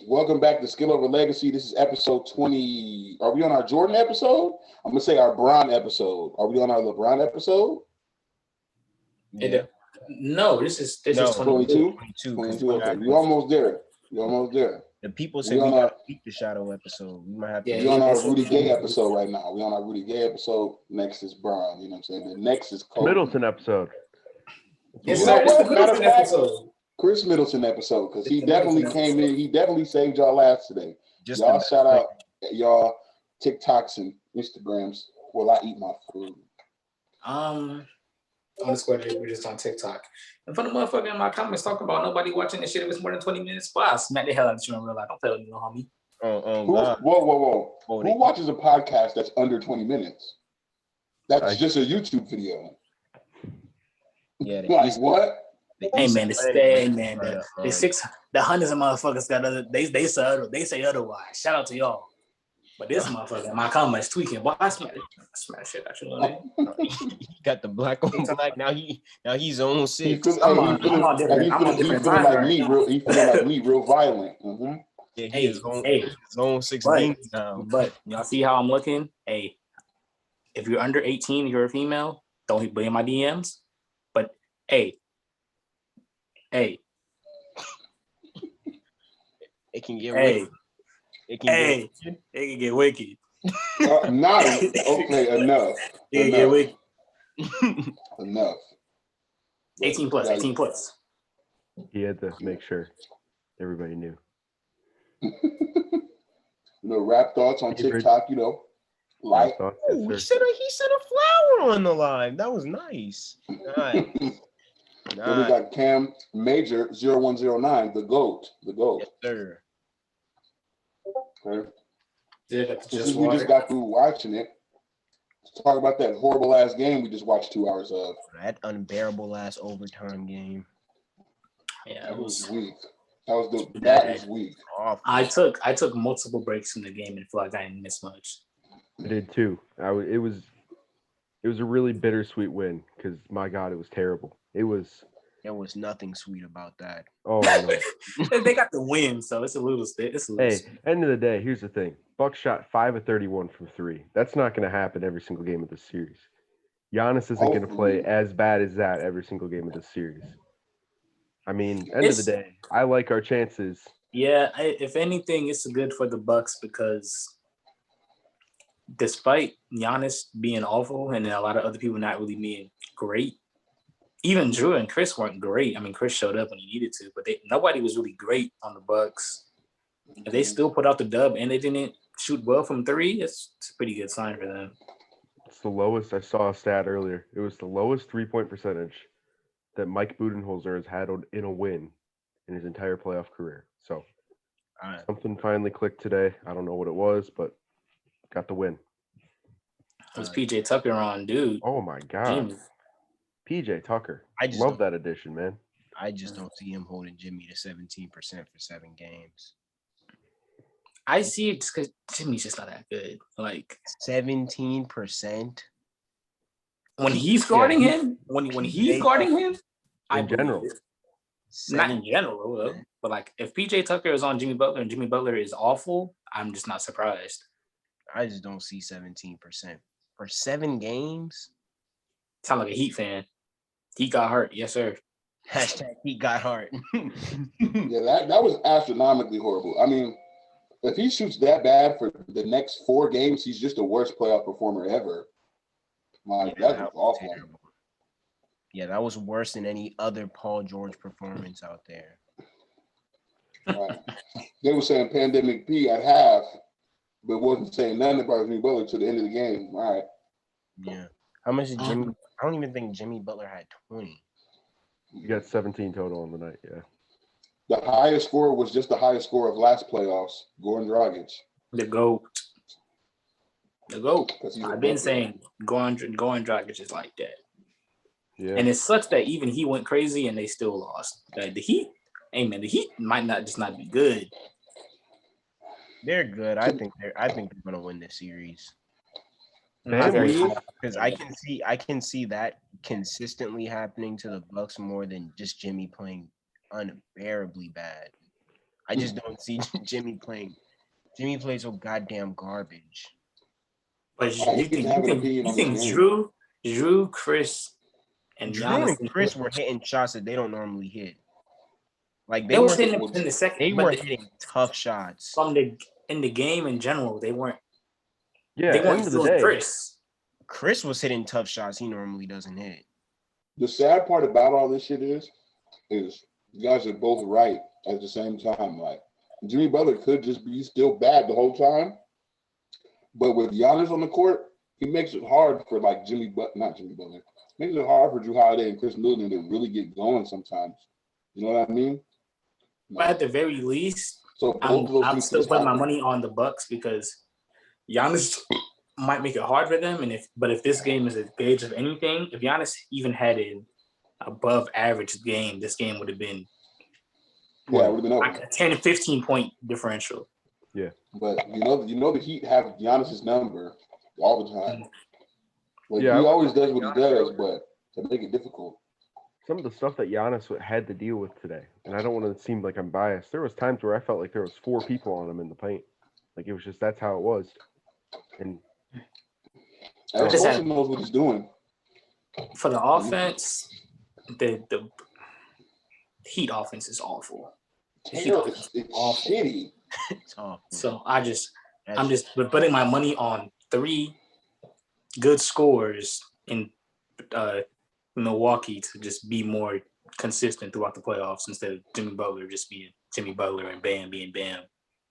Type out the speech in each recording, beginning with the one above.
Welcome back to Skill Over Legacy. This is episode 20. Are we on our Jordan episode? I'm going to say our Bron episode. Are we on our LeBron episode? Yeah. No, this is 22. Okay, you almost there. The people say we got to beat the shadow episode. We might have to. We're on our Rudy Gay episode right now. We're on our Rudy Gay episode. Next is Bron. You know what I'm saying? The next is Kobe. Middleton episode. Yes, sir. It's the Middleton episode. Chris Middleton episode, because he definitely came in. He definitely saved y'all laughs today. Just y'all shout out y'all TikToks and Instagrams while I eat my food. On the square, we're just on TikTok. And for the motherfucker in my comments talking about nobody watching this shit, it was more than 20 minutes. But I smack the hell out of you in real life. Don't play with me, no homie. Whoa. Who watches a podcast that's under 20 minutes? That's just a YouTube video. Yeah. Like what? Hey man, the hundreds of motherfuckers got other. They say otherwise. Shout out to y'all. But this motherfucker, my comments tweaking. Why I smash shit out you? He got the black on black. Now he's on 6. He's feeling like me, real violent. Mm-hmm. Yeah, he's on 16 now. But y'all see how I'm looking? Hey, if you're under 18, you're a female. Don't be in my DMs. But hey. It can get wicked. It can get wicked. Nice. Okay, enough. It can get wicked. Enough. 18 plus. He had to make sure everybody knew. Rap thoughts on TikTok, like. Oh, he said a flower on the line. That was nice. Nice. Then we got Cam Major 0109, the GOAT. Yes, sir. Okay. We just got through watching it. Let's talk about that horrible ass game we just watched 2 hours of. That unbearable ass overtime game. Yeah, that was weak. That was weak. I took multiple breaks from the game and feel like I didn't miss much. I did too. It was a really bittersweet win because my God, it was terrible. There was nothing sweet about that. Oh no. They got the win, so it's a little. Hey, end of the day, here's the thing. Bucks shot 5 of 31 from 3. That's not going to happen every single game of this series. Giannis isn't going to play as bad as that every single game of this series. I mean, end of the day, I like our chances. Yeah, if anything, it's good for the Bucks because despite Giannis being awful and then a lot of other people not really being great, even Drew and Chris weren't great. I mean, Chris showed up when he needed to, but nobody was really great on the Bucks. If they still put out the dub and they didn't shoot well from 3, it's a pretty good sign for them. It's the lowest. I saw a stat earlier. It was the lowest 3-point percentage that Mike Budenholzer has had in a win in his entire playoff career. So something finally clicked today. I don't know what it was, but got the win. It was PJ Tucker on, dude. Oh my God. PJ Tucker. I just love that addition, man. I just don't see him holding Jimmy to 17% for 7 games. I see it just because Jimmy's just not that good. Like 17%. When he's guarding him, when he's guarding him, in general. Not in general, but like if PJ Tucker is on Jimmy Butler and Jimmy Butler is awful, I'm just not surprised. I just don't see 17% for 7 games. Sound like a Heat fan. He got hurt, yes sir. Hashtag he got hurt. Yeah, that was astronomically horrible. I mean, if he shoots that bad for the next 4 games, he's just the worst playoff performer ever. Like that was awful. Terrible. Yeah, that was worse than any other Paul George performance out there. Right. They were saying Pandemic P at half, but wasn't saying nothing about Jimmy Butler to the end of the game. All right. Yeah. How much did Jimmy? I don't even think Jimmy Butler had 20. You got 17 total on the night, yeah. The highest score was just the highest score of last playoffs, Goran Dragic. The GOAT. I've been saying Goran Dragic is like that. Yeah. And it sucks that even he went crazy and they still lost. Like the Heat might not be good. They're good. I think they're gonna win this series. Because I can see that consistently happening to the Bucks more than just Jimmy playing unbearably bad. I just don't see Jimmy playing. Jimmy plays so goddamn garbage. But He can have an opinion you on the think game. Drew, Chris, and Drew Giannis and Chris were hitting shots that they don't normally hit. Like they they were were hitting in the second. they but were hitting tough shots. in the game in general, they weren't. Yeah, They weren't end of the feeling day. Chris. Chris was hitting tough shots he normally doesn't hit. The sad part about all this shit is you guys are both right at the same time. Like Jimmy Butler could just be still bad the whole time, but with Giannis on the court, he makes it hard for like not Jimmy Butler, makes it hard for Drew Holiday and Chris Middleton to really get going sometimes. You know what I mean? But at the very least, So both of those I'm things still just putting my happen. money on the Bucks because Giannis might make it hard for them. And if this game is a gauge of anything, if Giannis even had an above average game, this game would have been Yeah, it would have been over. like a 10 to 15 point differential. Yeah. But you know the Heat have Giannis's number all the time. Like Yeah, he always does what he does, but to make it difficult. Some of the stuff that Giannis had to deal with today, and I don't want to seem like I'm biased. There was times where I felt like there was 4 people on him in the paint. Like it was just that's how it was. And Eric Wilson knows what he's doing. For the offense, the Heat offense is awful. It's shitty. It's awful. So I'm just putting my money on 3 good scores in Milwaukee to just be more consistent throughout the playoffs instead of Jimmy Butler just being Jimmy Butler and Bam being Bam.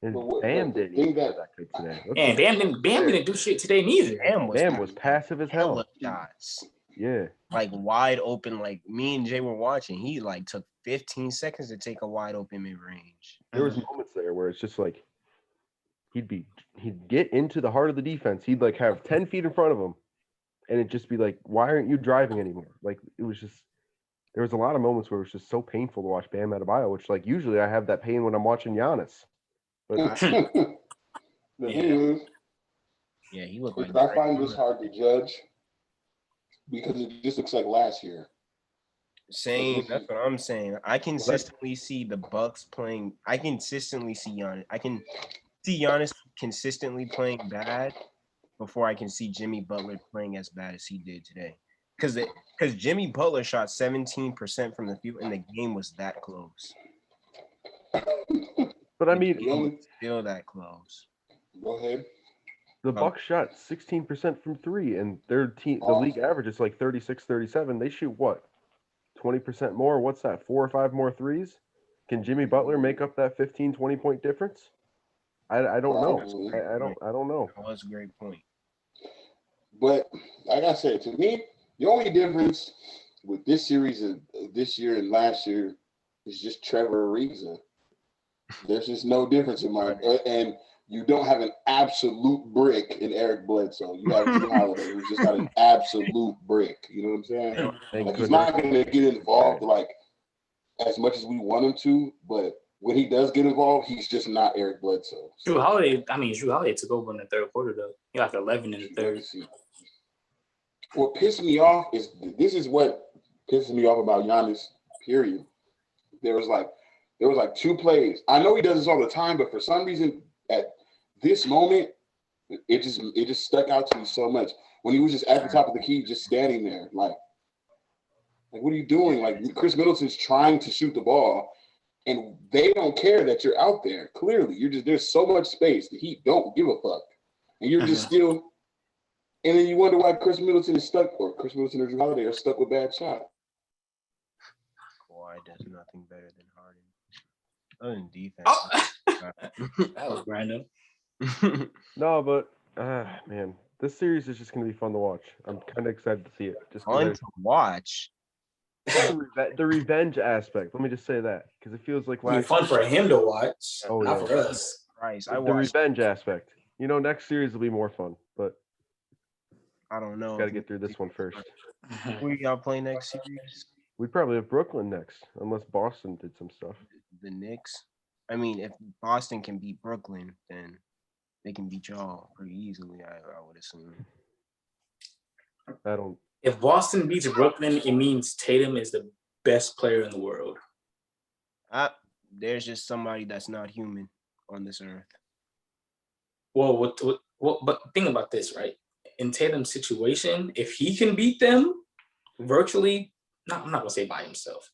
And Bam didn't even do that good today. And Bam didn't do shit today neither. Bam was passive as hell. Shots. Yeah. Like wide open, like me and Jay were watching. He like took 15 seconds to take a wide open mid range. There was moments there where it's just like he'd get into the heart of the defense. He'd like have 10 feet in front of him, and it'd just be like, why aren't you driving anymore? Like it was just there was a lot of moments where it was just so painful to watch Bam Adebayo, which like usually I have that pain when I'm watching Giannis. But The thing is, he looked like I find this hard to judge because it just looks like last year. Same. That's what I'm saying. I consistently see the Bucks playing. I consistently see Giannis. I can see Giannis consistently playing bad before I can see Jimmy Butler playing as bad as he did today. Because Jimmy Butler shot 17% from the field and the game was that close. But I mean, still that close. Go ahead. The Bucks shot 16% from 3, and their team, the league average is like 36-37. They shoot what? 20% more? What's that? 4 or 5 more threes? Can Jimmy Butler make up that 15-20 point difference? I don't know. I don't know. That's a great point. But like I said, to me, the only difference with this series of this year and last year is just Trevor Ariza. There's just no difference in my and you don't have an absolute brick in Eric Bledsoe. You have Drew Holiday, who's just got an absolute brick. You know what I'm saying? Like he's not going to get involved like as much as we want him to, but when he does get involved, he's just not Eric Bledsoe. Drew Holiday took over in the third quarter though. He got 11 in the third. What pissed me off is what pisses me off about Giannis. Period. There was like 2 plays. I know he does this all the time, but for some reason at this moment, it just stuck out to me so much. When he was just at the top of the key, just standing there, like what are you doing? Like Chris Middleton's trying to shoot the ball, and they don't care that you're out there. Clearly, there's so much space. The Heat don't give a fuck, and you're just still. And then you wonder why Chris Middleton is stuck, or Chris Middleton or Drew Holiday are stuck with bad shots. Kawhi does nothing better than Harden. Other than defense. Oh. That was random. No, but man, this series is just going to be fun to watch. I'm kind of excited to see it. Just fun to watch. The revenge aspect. Let me just say that because it feels like It'll be fun for him to watch, not for us. Christ, the revenge aspect. Next series will be more fun, but I don't know. Got to get through this one first. Who y'all play next series? We'd probably have Brooklyn next, unless Boston did some stuff. The Knicks. I mean, if Boston can beat Brooklyn, then they can beat y'all pretty easily. I would assume. I don't. If Boston beats Brooklyn, it means Tatum is the best player in the world. there's just somebody that's not human on this earth. Well, but think about this, right? In Tatum's situation, if he can beat them virtually, I'm not gonna say by himself.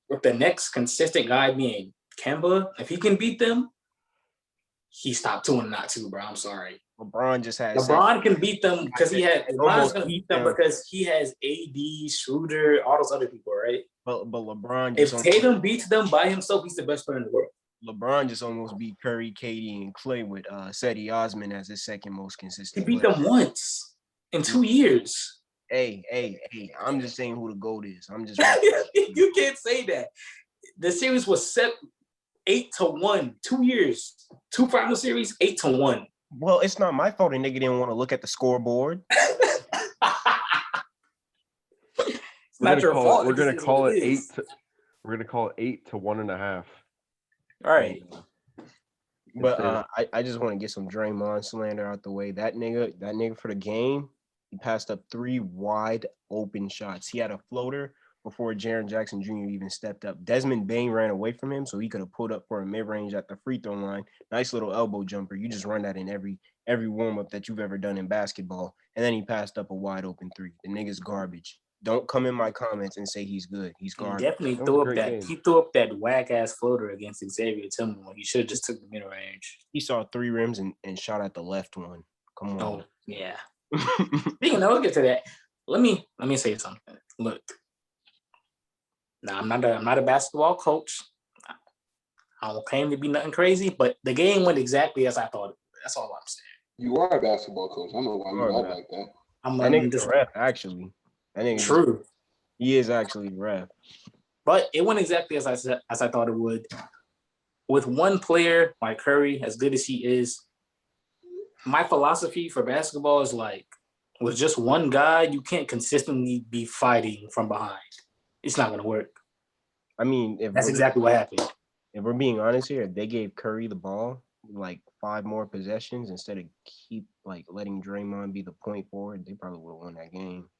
With the next consistent guy being Kemba, if he can beat them, he's top 2 and not 2, bro. I'm sorry. LeBron just had. LeBron can beat them because LeBron's gonna beat them because he has AD, Schroeder, all those other people, right? But LeBron. If Tatum beats them by himself, he's the best player in the world. LeBron just almost beat Curry, KD, and Clay with Cedi Osman as his second most consistent. He beat them once in 2 years. Hey, I'm just saying who the GOAT is. I'm just You can't say that. The series was set 8-1, 2 years. 2 final series, 8-1. Well, it's not my fault a nigga didn't want to look at the scoreboard. It's not your fault. We're gonna call it 8 to. We're gonna call it 8 to 1.5. All right. But I just want to get some Draymond slander out the way. That nigga for the game, he passed up 3 wide open shots. He had a floater before Jaren Jackson Jr. even stepped up. Desmond Bane ran away from him, so he could have pulled up for a mid-range at the free throw line. Nice little elbow jumper. You just run that in every warm-up that you've ever done in basketball. And then he passed up a wide open 3. The nigga's garbage. Don't come in my comments and say he's good. He's garbage. He definitely threw up that whack-ass floater against Xavier Tillman when he should have just took the mid-range. He saw 3 rims and shot at the left one. Come on. Oh, yeah. Speaking of, we'll get to that. Let me say something. Look. Now, I'm not a basketball coach. I don't claim to be nothing crazy, but the game went exactly as I thought it would. That's all I'm saying. You are a basketball coach. I don't know why you lie like that. That nigga's a ref, actually. That nigga true. He is actually a ref. But it went exactly as I thought it would. With one player like Curry, as good as he is, my philosophy for basketball is like, with just one guy, you can't consistently be fighting from behind. It's not going to work. I mean, that's exactly what happened. If we're being honest here, if they gave Curry the ball like 5 more possessions instead of keep like letting Draymond be the point forward, they probably would have won that game.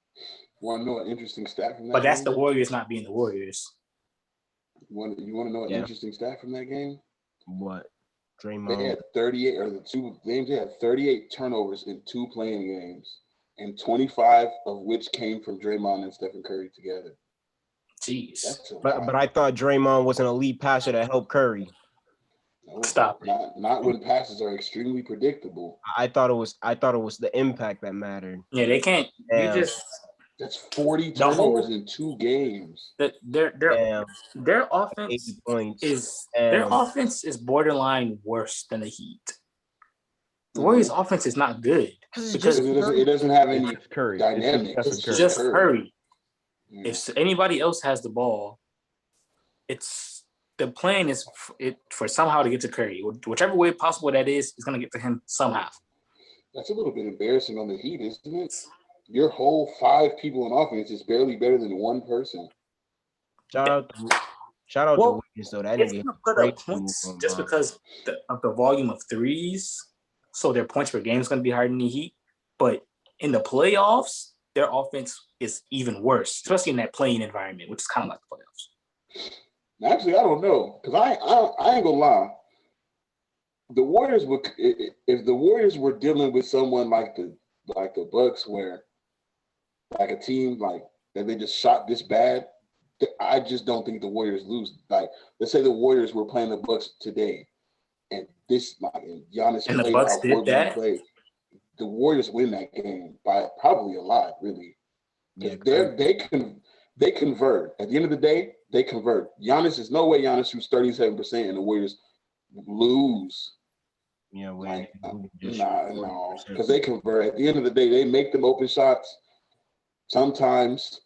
Want to know an interesting stat from that? But that's the Warriors not being the Warriors. You want to know an interesting stat from that game? What? Draymond. They had 38, or the 2 games. They had 38 turnovers in 2 playing games, and 25 of which came from Draymond and Stephen Curry together. Jeez. But I thought Draymond was an elite passer that helped Curry. No, Stop. Not when passes are extremely predictable. I thought it was the impact that mattered. Yeah, they can't. That's 40 turnovers in 2 games. Their offense is borderline worse than the Heat. The Warriors' offense is not good because it doesn't have any Curry dynamics. It's just Curry. If anybody else has the ball, the plan is for somehow to get to Curry. Whichever way possible that is going to get to him somehow. That's a little bit embarrassing on the Heat, isn't it? Your whole 5 people in offense is barely better than 1 person. Shout out to Wiggins, though. That nigga put up points just because of the volume of threes. So their points per game is going to be higher than the Heat. But in the playoffs, their offense is even worse, especially in that playing environment, which is kind of like the playoffs. Actually, I don't know, because I ain't gonna lie. The Warriors would, if the Warriors were dealing with someone like the Bucks, where like a team like that they just shot this bad, I just don't think the Warriors lose. Like, let's say the Warriors were playing the Bucks today, and this Giannis and the Bucks did that. The Warriors win that game by probably a lot, really. Yeah, they convert. At the end of the day, they convert. There's no way Giannis shoots 37% and the Warriors lose. Yeah, no, because they convert. At the end of the day, they make them open shots sometimes,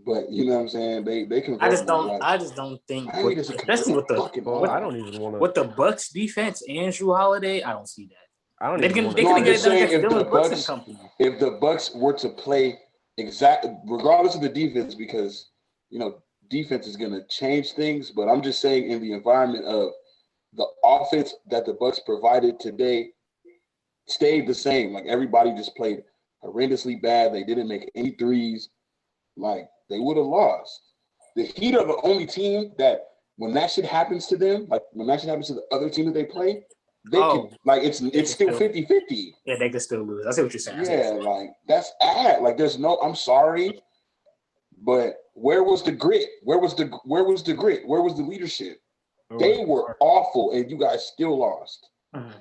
but you know what I'm saying. They convert. I just don't think, especially with I don't even want to. With the Bucks defense and Jrue Holiday, I don't see that. I don't they even can get it done against if the Bucks were to play regardless of the defense, because defense is going to change things, but I'm just saying in the environment of the offense that the Bucks provided today stayed the same. Like, everybody just played horrendously bad. They didn't make any threes. Like, they would have lost. The Heat are the only team that when that shit happens to them, like when that shit happens to the other team that they play, they can like it's still 50-50. Yeah, they can still lose. I see what you're saying. Yeah, like that's like there's no. I'm sorry, but where was the grit? Where was the grit? Where was the leadership? They were awful, and you guys still lost. Mm-hmm.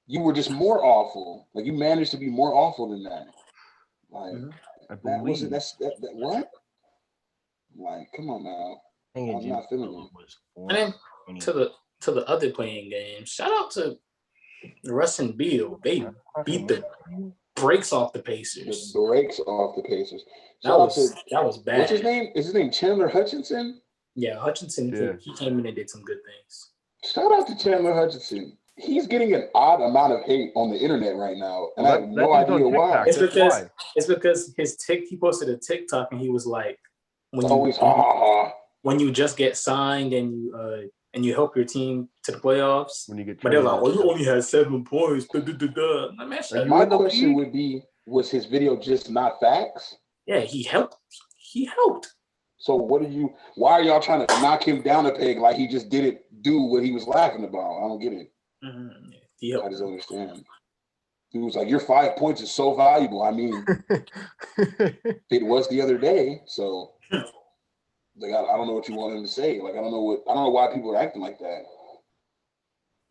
You were just more awful. Like you managed to be more awful than that. Like that wasn't. That what? Like, come on now. I'm not feeling it. And then to the other playing games, shout out to Russ and Beal. They beat the brakes off the Pacers. The brakes off the Pacers. That was bad. What's his name? Is his name Chandler Hutchinson? Yeah, Hutchinson. Yeah. He came in and did some good things. Shout out to Chandler Hutchinson. He's getting an odd amount of hate on the internet right now, and I have no idea why. It's because he posted a TikTok and he was like, when you just get signed and you help your team to the playoffs, but they're like, you only had 7 points. My question would be, was his video just not facts? Yeah, he helped. So why are y'all trying to knock him down a peg like he just didn't do what he was laughing about? I don't get it. Mm-hmm. I just don't understand. He was like, your 5 points is so valuable. I mean, it was the other day. So like, I don't know what you want him to say. Like, I don't know why people are acting like that.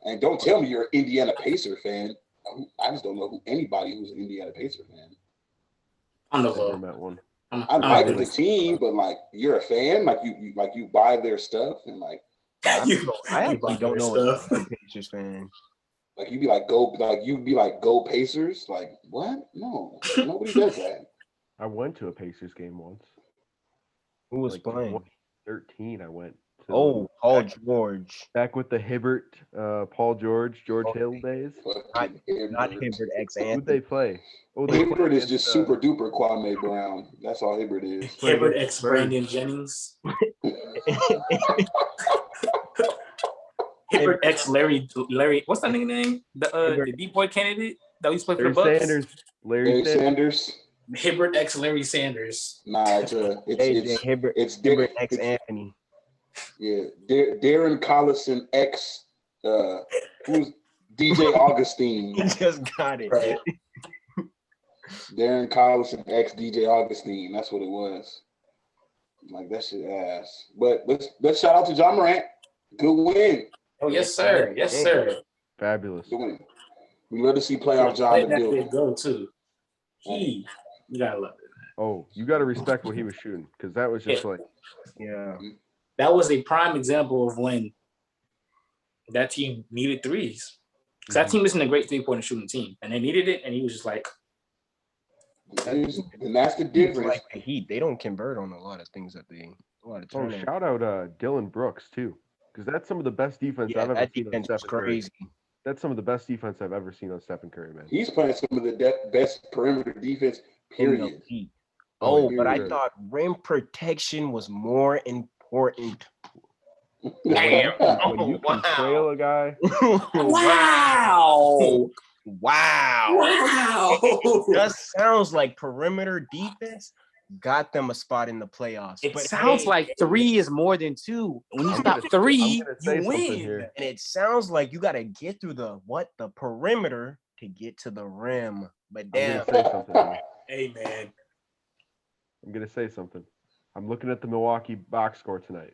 And don't tell me you're an Indiana Pacer fan. I just don't know anybody who's an Indiana Pacer fan. I don't know. Never met one. I like the team, but like you're a fan, like you buy their stuff and like I actually don't know stuff. A Pacers fan. Like you'd be like go Pacers. Like what? No, nobody does that. I went to a Pacers game once. Who was playing? 13. I went. Paul George. Back with the Hibbert, Paul George Hill days. Not Hibbert X Anthony. Who'd they play? Oh, Hibbert is just super duper Kwame Brown. That's all Hibbert is. Hibbert X Brandon Jennings. Hibbert X Larry. What's that nigga name? The D-boy candidate that used to play for the Bucks. Larry Sanders. Hibbert X Larry Sanders. Nah, it's Hibbert X Anthony. Yeah, Darren Collison X. Who's DJ Augustine? He just got it. Right. Darren Collison X DJ Augustine. That's what it was. Like that shit ass. But let's shout out to John Morant. Good win. Oh yes, sir. Yes, sir. Fabulous. Good win. We love to see playoff John in the building. Go too. You gotta love it. Oh, you gotta respect what he was shooting because that was just that was a prime example of when that team needed threes. Because that team isn't a great 3-point shooting team, and they needed it, and he was just like. And that's the difference. Like the Heat, they don't convert on a lot of things that they. Shout out Dylan Brooks too, because that's some of the best defense I've ever seen on Stephen Curry. That's some of the best defense I've ever seen on Stephen Curry, man. He's playing some of the best perimeter defense. Period. But I thought rim protection was more important. Damn! When you can trail a guy. Wow! It just sounds like perimeter defense got them a spot in the playoffs. It sounds like 3 is more than 2. When you stop 3, you win. And it sounds like you got to get through the perimeter to get to the rim. But damn. Hey, man. I'm going to say something. I'm looking at the Milwaukee box score tonight.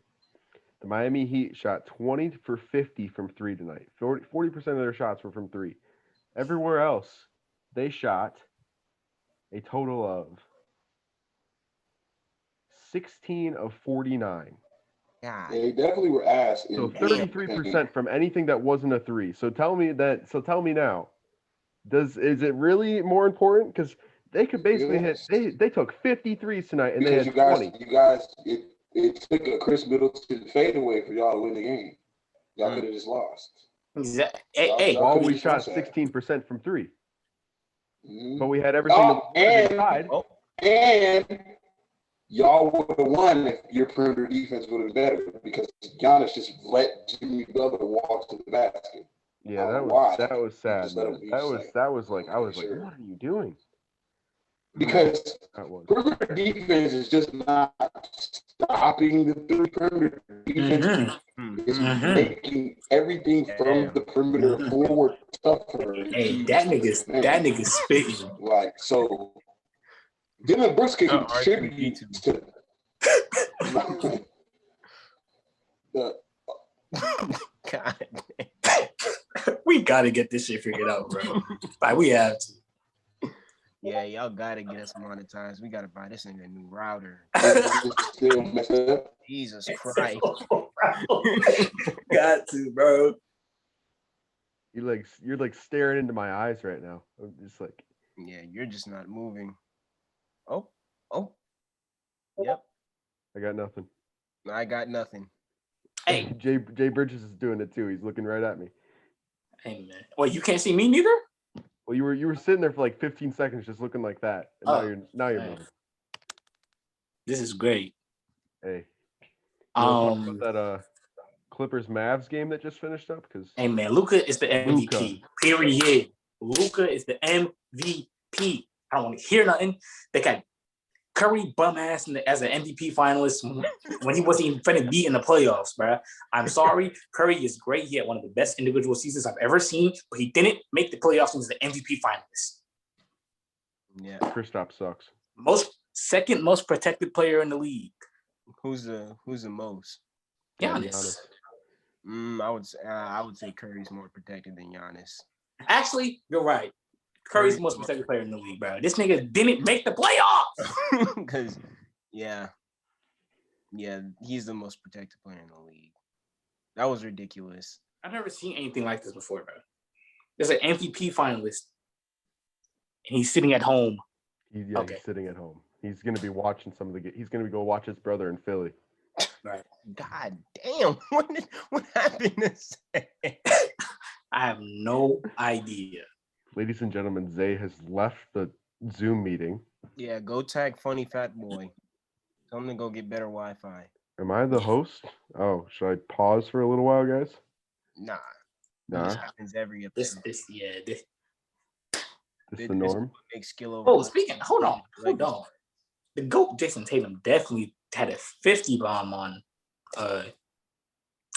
The Miami Heat shot 20 for 50 from 3 tonight. 40% of their shots were from 3. Everywhere else, they shot a total of 16 of 49. God. They definitely were ass. So 33% from anything that wasn't a 3. So tell me now, is it really more important? Because they could basically hit. They took 53s tonight, and because they had 20. You guys, it took a Chris Middleton fadeaway for y'all to win the game. Y'all could have just lost. Exactly. Well, we shot 16% from 3, but we had everything. And y'all would have won if your perimeter defense would have been better because Giannis just let Jimmy Butler walk to the basket. Yeah, that was sad. That was like, I was like, what are you doing? Because perimeter defense is just not stopping the perimeter defense It's Mhm. making everything from the perimeter forward tougher. Hey, that nigga's spitting. Like, so Dylan Brooks can contribute R2D2. to the God. We gotta get this shit figured out, bro. Like we have to. Yeah, y'all gotta get us monetized. We gotta buy this in a new router. still messed up. Jesus Christ. Got to, bro. You're like staring into my eyes right now. I'm just like, Yeah, you're just not moving. Oh. Yep. I got nothing. I got nothing. Hey, Jay Bridges is doing it too. He's looking right at me. hey, man. Well, you can't see me neither. Well, you were sitting there for like 15 seconds just looking like that. And now you're moving. This is great. Hey. You want to talk about that Clippers Mavs game that just finished up? Because hey man, Luka is the MVP. Period. Luka is the MVP. I don't want to hear nothing. They got Curry bum ass as an MVP finalist when he wasn't even finna be in the playoffs, bro. I'm sorry. Curry is great. He had one of the best individual seasons I've ever seen, but he didn't make the playoffs and was the MVP finalist. Yeah. Kristaps sucks. Second most protected player in the league. Who's the most? Giannis. I would say Curry's more protected than Giannis. Actually, you're right. Curry's the most protected player in the league, bro. This nigga didn't make the playoffs. Because, yeah, he's the most protected player in the league. That was ridiculous. I've never seen anything like this before, bro. There's an MVP finalist, and he's sitting at home. He's sitting at home. He's going to be watching some of the. He's going to go watch his brother in Philly. Right. God damn! What happened to say? I have no idea. Ladies and gentlemen, Zay has left the Zoom meeting. Yeah, go tag Funny Fat Boy. Tell him to go get better Wi-Fi. Am I the host? Oh, should I pause for a little while, guys? Nah. This happens every episode. This is the norm. Hold on. The GOAT Jason Tatum definitely had a 50 bomb on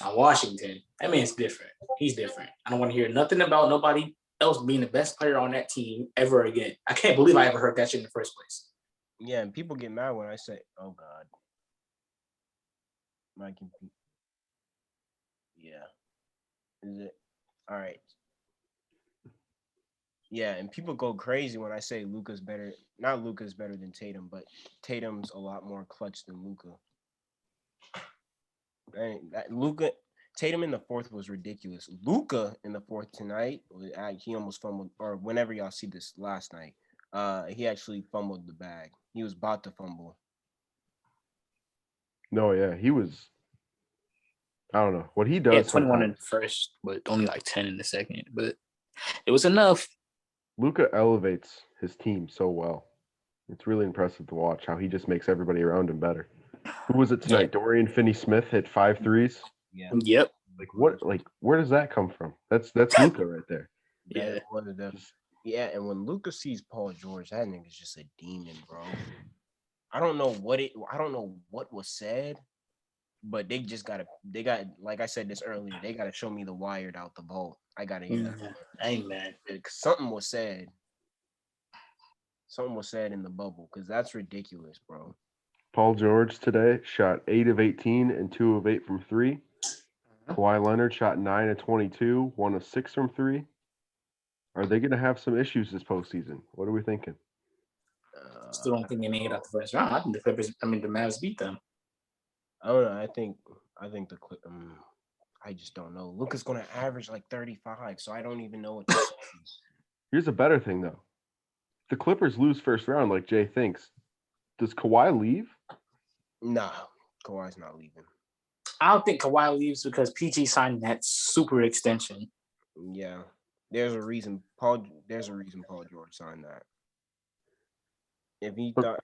Washington. That man's different. He's different. I don't want to hear nothing about nobody else being the best player on that team ever again. I can't believe I ever heard that shit in the first place. Yeah, and people get mad when I say, "Oh God." Mike and Pete. Yeah. Is it all right? Yeah, and people go crazy when I say Luka's better. Not Luka's better than Tatum, but Tatum's a lot more clutch than Luka. Tatum in the fourth was ridiculous. Luka in the fourth tonight, he almost fumbled, or whenever y'all see this last night, he actually fumbled the bag. He was about to fumble. No, yeah, he was. I don't know what he does. Yeah, 21 in the first, but only like 10 in the second. But it was enough. Luka elevates his team so well. It's really impressive to watch how he just makes everybody around him better. Who was it tonight? Yeah. Dorian Finney-Smith hit 5 threes. Yeah. Yep. Where does that come from? That's Luka right there. Yeah. Yeah, and when Luka sees Paul George, that nigga's just a demon, bro. I don't know what was said, but they got, like I said this earlier, they gotta show me the wired out the vault. I gotta hear that. Amen. Something was said. Something was said in the bubble, because that's ridiculous, bro. Paul George today shot 8 of 18 and 2 of 8 from 3. Kawhi Leonard shot 9 of 22, 1 of 6 from 3. Are they going to have some issues this postseason? What are we thinking? Still don't think they made it out the first round. I think the Mavs beat them. I don't know. I think the I just don't know. Luka's going to average like 35, so I don't even know what to say. Here's a better thing, though. The Clippers lose first round like Jay thinks. Does Kawhi leave? Nah, Kawhi's not leaving. I don't think Kawhi leaves because PG signed that super extension. Yeah. There's a reason Paul George signed that. If he thought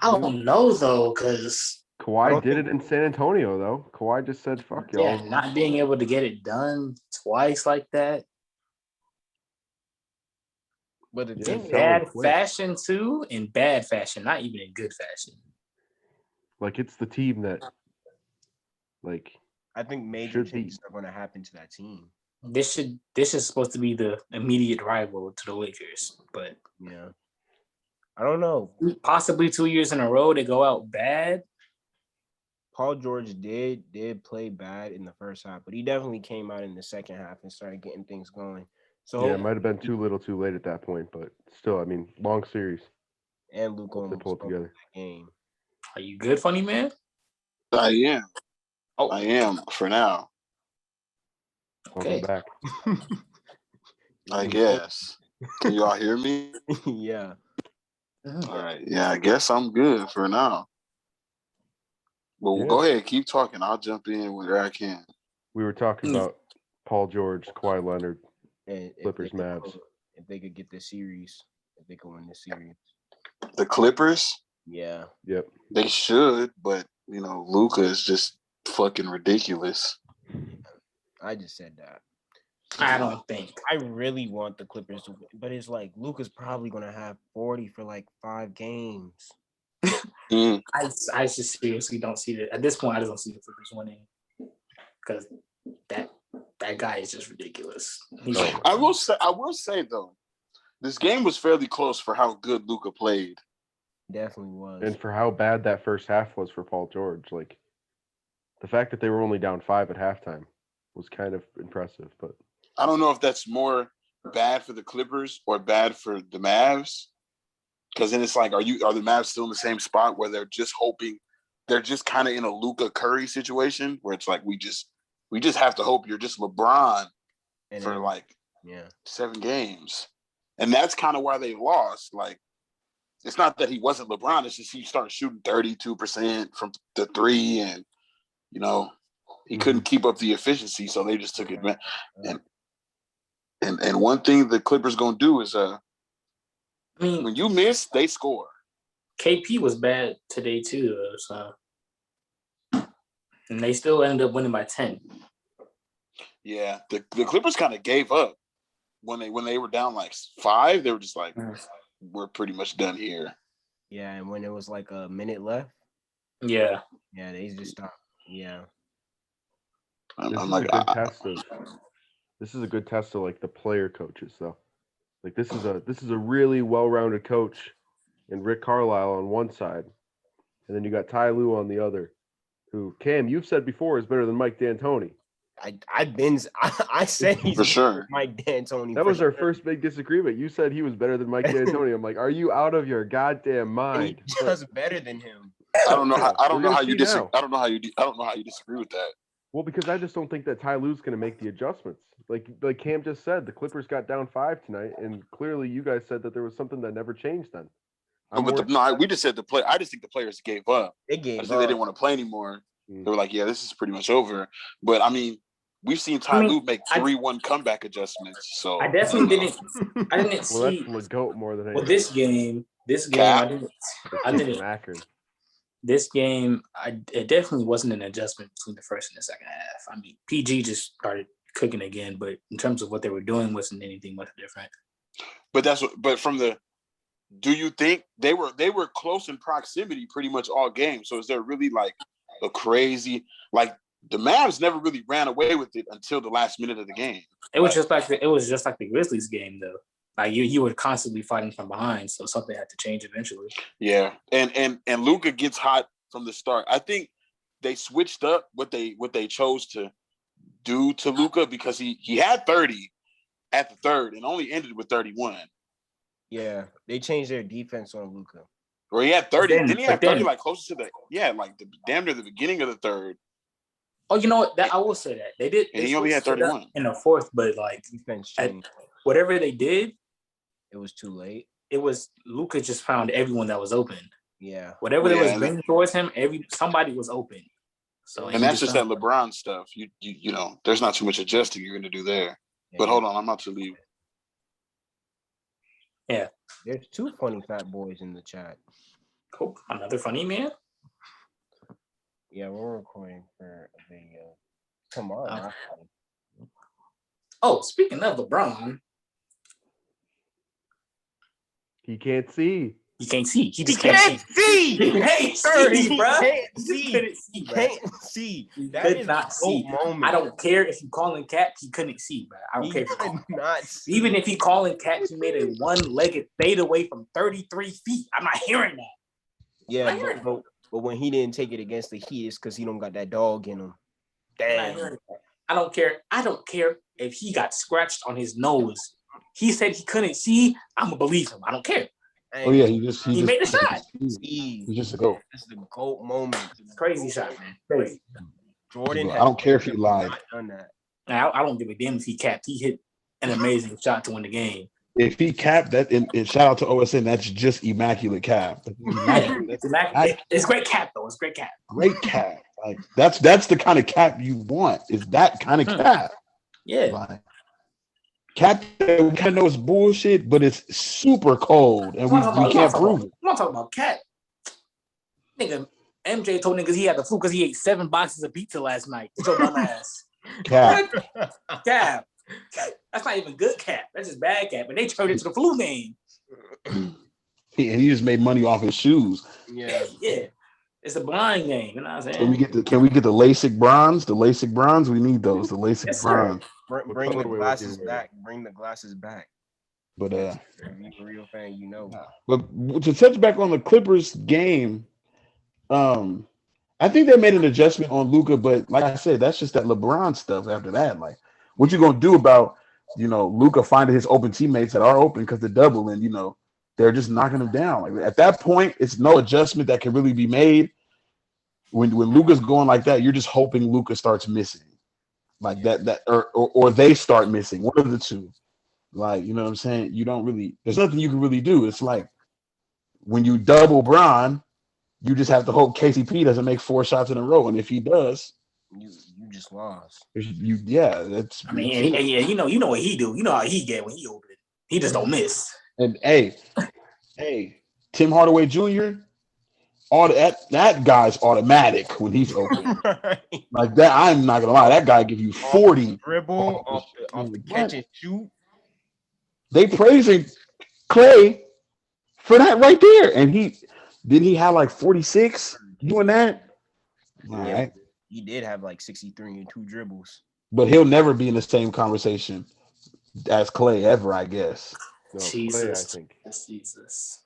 I don't know though, because Kawhi did it in San Antonio though. Kawhi just said fuck y'all. Yeah, not being able to get it done twice like that. But in bad fashion too, in bad fashion, not even in good fashion. Like it's the team that, like, I think major changes are going to happen to that team. This is supposed to be the immediate rival to the Lakers, but yeah, I don't know. Possibly 2 years in a row they go out bad. Paul George did play bad in the first half, but he definitely came out in the second half and started getting things going. So yeah, it might have been too little, too late at that point, but still, I mean, long series. And Luka they pulled together. That game. Are you good, funny man? I am. Oh, I am for now. Okay. Welcome back. I guess. Can you all hear me? Yeah. All right. Yeah, I guess I'm good for now. Well, Yeah. go ahead, keep talking. I'll jump in where I can. We were talking about Paul George, Kawhi Leonard, and Clippers, Mavs. If they could get this series, if they could win this series. The Clippers? Yeah. Yep. They should, but Luka is just fucking ridiculous. I just said that. I don't think. I really want the Clippers to win, but it's like Luka's probably gonna have 40 for like 5 games. I just seriously don't see that. At this point, I just don't see the Clippers winning because that guy is just ridiculous. I will say though, this game was fairly close for how good Luka played. Definitely was. And for how bad that first half was for Paul George, like the fact that they were only down 5 at halftime was kind of impressive. But I don't know if that's more bad for the Clippers or bad for the Mavs. Because then it's like, are the Mavs still in the same spot where they're just hoping, they're just kind of in a Luka Curry situation where it's like we just have to hope you're just LeBron for 7 games, and that's kind of why they lost. Like, it's not that he wasn't LeBron; it's just he started shooting 32% from the 3, and he couldn't keep up the efficiency, so they just took advantage. And one thing the Clippers gonna do is when you miss, they score. KP was bad today too, so and they still ended up winning by 10. Yeah, the Clippers kind of gave up when they were down like 5. They were just like, we're pretty much done here. Yeah, and when it was like a minute left. Yeah, they just stopped. Yeah. This is a good test of like the player coaches though. Like this is a really well-rounded coach in Rick Carlisle on one side, and then you got Ty Lue on the other, who Cam, you've said before, is better than Mike D'Antoni. I said he's for sure Mike D'Antoni. That was our first big disagreement. You said he was better than Mike D'Antoni. I'm like, are you out of your goddamn mind? He's just better than him. I don't know how you disagree. I don't know how you disagree with that. Well, because I just don't think that Ty Lue's going to make the adjustments. Like Cam just said, the Clippers got down 5 tonight, and clearly you guys said that there was something that never changed then. We just said I just think the players gave up. They gave up. They didn't want to play anymore. They were like, yeah, this is pretty much over. But I mean, we've seen Ty Lue make 3-1 comeback adjustments. So I definitely didn't. I didn't see. Well, that's Legoat more than anything. Well, this game, I didn't. Akron. This game, it definitely wasn't an adjustment between the first and the second half. I mean, PG just started cooking again, but in terms of what they were doing, wasn't anything much different. Do you think they were close in proximity pretty much all game? So is there really like a crazy, like the Mavs never really ran away with it until the last minute of the game? It was just like the Grizzlies game though. Like you were constantly fighting from behind, so something had to change eventually. Yeah, and Luka gets hot from the start. I think they switched up what they chose to do to Luka because he had 30 at the third and only ended with 31. Yeah, they changed their defense on Luka. Or he had 30. Didn't he have 30 like closer to the damn near the beginning of the third? Oh, you know what? I will say that they did. And he only had 31 in the fourth, but like defense changed. Whatever they did, it was too late. It was Luka just found everyone that was open. Yeah. Whatever they was bringing towards him, somebody was open. So and that's just that LeBron stuff. You know, there's not too much adjusting you're going to do there. Yeah, but hold on, I'm about to leave. Yeah. There's 2 funny fat boys in the chat. Cool. Another funny man? Yeah, we're recording for a video tomorrow. Speaking of LeBron. He can't see. He can't see. He just can't see. He can't see, bro. Can't see. Couldn't see, bro. Can't see. He That could is not see. moment. I don't care if you calling cap. He couldn't see, bro. I don't care if you could not see. Even if he calling cap, he made a one-legged fade away from 33 feet. I'm not hearing that. Yeah, but when he didn't take it against the Heat, it's because he don't got that dog in him. Damn. I don't care. I don't care if he got scratched on his nose. He said he couldn't see. I'm gonna believe him. I don't care. Oh yeah, he made the shot. He's just a goat. That's the GOAT moment. Crazy shot, man. Crazy. Jordan. I don't care if he lied. Done that. I don't give a damn if he capped. He hit an amazing shot to win the game. If he capped that, and shout out to OSN, that's just immaculate cap. It's great cap though. It's great cap. Great cap. Like that's the kind of cap you want. Is that kind of cap? Yeah. Like, cap that we kind of know is bullshit, but it's super cold, and we can't prove it. I'm not talking about cap. Nigga, MJ told niggas he had the flu because he ate 7 boxes of pizza last night. Your dumb ass. Cap. Cap. That's not even good cap. That's just bad cap. And they turned it to the flu game. And he just made money off his shoes. Yeah. Yeah. It's a blind game. You know what I'm saying? Can we get the LASIK bronze? The LASIK bronze? We need those. The LASIK Yes, bronze. Bring the glasses back. Bring the glasses back. But if you're a real fan, you know. But to touch back on the Clippers game, I think they made an adjustment on Luka, but like I said, that's just that LeBron stuff after that. Like, what you gonna do about, Luka finding his open teammates that are open because they're double and they're just knocking him down. Like at that point, it's no adjustment that can really be made. When Luka's going like that, you're just hoping Luka starts missing. Like that or they start missing. One of the two. Like, you know what I'm saying? You don't really, there's nothing you can really do. It's like when you double Bron, you just have to hope KCP doesn't make 4 shots in a row. And if he does, you just lost. That's. I mean, you know what he do. You know how he get when he open. He just don't miss. And hey, Tim Hardaway Jr. All that guy's automatic when he's open. Like that, I'm not gonna lie. That guy give you 40 dribble off the catch and shoot. They praising Clay for that right there, and he had like 46 doing that. All right. He did have like 63 and 2 dribbles. But he'll never be in the same conversation as Clay ever, I guess. No, Jesus. Clay, I think. Jesus.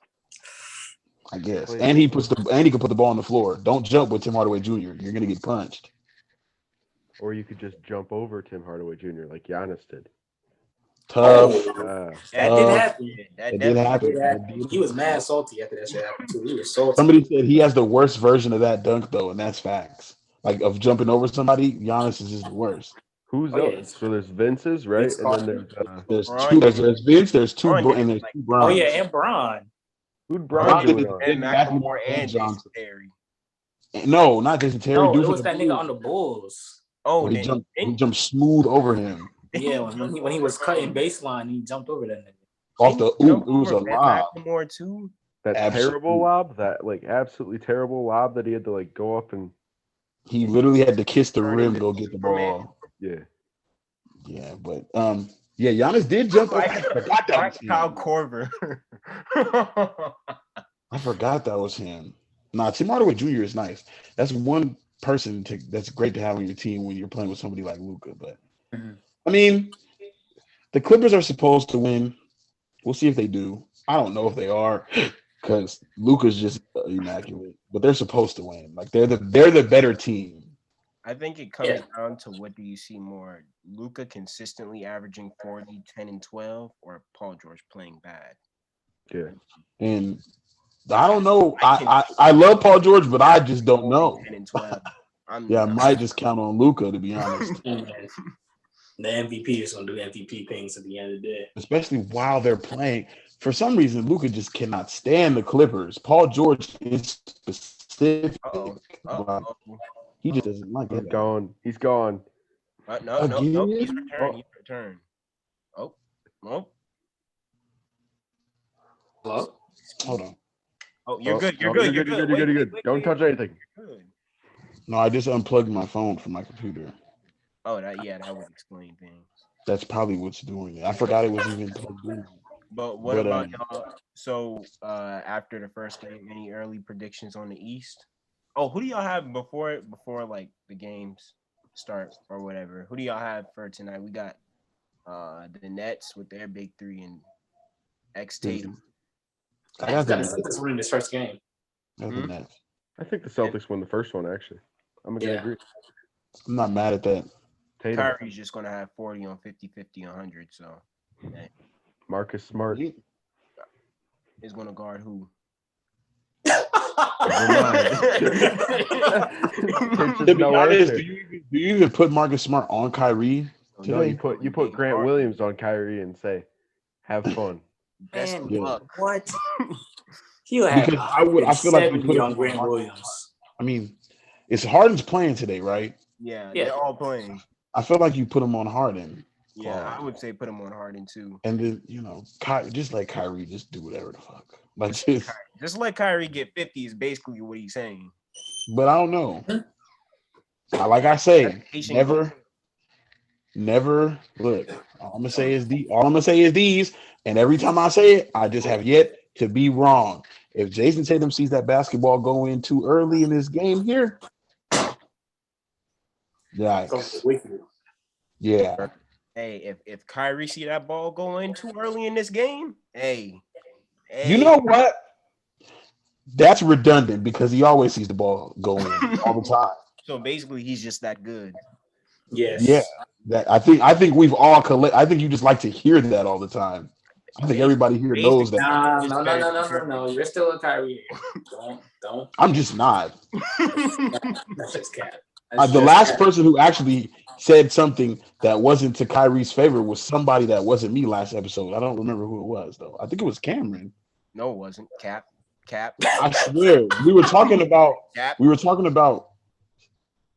I guess. Clay. And he can put the ball on the floor. Don't jump with Tim Hardaway Jr. You're gonna get punched. Or you could just jump over Tim Hardaway Jr. like Giannis did. Tough. That did happen. That did happen. He was mad salty after that shit happened too. He was salty. Somebody said he has the worst version of that dunk though, and that's facts. Like of jumping over somebody, Giannis is just the worst. Who's Oh, else? yeah. So there's Vince's, right? Vince And then There's Bron. two. There's Vince. There's two. Bron. And there's two Brons. Oh yeah, and Bron. who'd Bron Bron did do it. it on? And McLemore and Jason Johnson. Terry. No, not Jason Terry. No, Dude it for was the that Bulls. nigga on the Bulls. Oh, He jumped smooth over him Yeah, when he was cutting baseline, he jumped over that nigga. off the. Ooh, it was a lob. McLemore too. That Absolutely. terrible lob, that like absolutely terrible lob that he had to like go up and He literally had to kiss the rim to go get the ball. yeah. Yeah, but yeah, Giannis did jump. I forgot that was Kyle him. Korver. I forgot that was him. Nah, Tim Hardaway Jr. is nice. That's one person that's great to have on your team when you're playing with somebody like Luka. But I mean, the Clippers are supposed to win. We'll see if they do. I don't know if they are because Luka's just immaculate. But they're supposed to win. Like they're the better team. I think it comes down to what do you see more? Luka consistently averaging 40, 10, and 12, or Paul George playing bad? Yeah. And I don't know. I love Paul George, but I just don't know. 10 and 12. I might just count on Luka to be honest. The MVP is gonna do MVP things at the end of the day. Especially while they're playing. For some reason, Luka just cannot stand the Clippers. Paul George is specific. He just doesn't like He's it. gone. He's gone. No. He's returned. He's returned. Oh. Hello? Hold on. Oh, you're good. You're good. Don't touch anything. No, I just unplugged my phone from my computer. Oh, that would explain things. That's probably what's doing it. I forgot it was even plugged in. But what about y'all? So after the first game, any early predictions on the East? Oh, who do y'all have before like the games start or whatever? Who do y'all have for tonight? We got the Nets with their big three and X Tatum. I got That's winning this first game. I think the Celtics won the first one, actually. I'm going to agree. I'm not mad at that. Tatum. Kyrie's just going to have 40 on 50, 50 on 100. So, hey. Marcus Smart is going to guard who? To be honest, do you even put Marcus Smart on Kyrie today? No, you put Grant Williams on Kyrie and say, have fun. Best of luck. What? He'll have because I feel like you put on Grant Williams. I mean, it's Harden's playing today, right? Yeah, they're all playing. I feel like you put him on Harden. Yeah, I would say put him on Harden too. And then just let Kyrie just do whatever the fuck. Like just let Kyrie get 50 is basically what he's saying. But I don't know. Like I say, never look. All I'm gonna say is these, and every time I say it, I just have yet to be wrong. If Jason Tatum sees that basketball go in too early in this game here, yikes. Yeah. Hey, if Kyrie see that ball go in too early in this game, hey. You know what? That's redundant because he always sees the ball go in all the time. So basically, he's just that good. Yes. Yeah. That I think we've all I think you just like to hear that all the time. I think everybody here knows that. No. You're still a Kyrie. Don't. I'm just not. That's just cat. The last person who actually said something that wasn't to Kyrie's favor was somebody that wasn't me last episode. I don't remember who it was though. I think it was Cameron. No, it wasn't. Cap. I swear we were talking about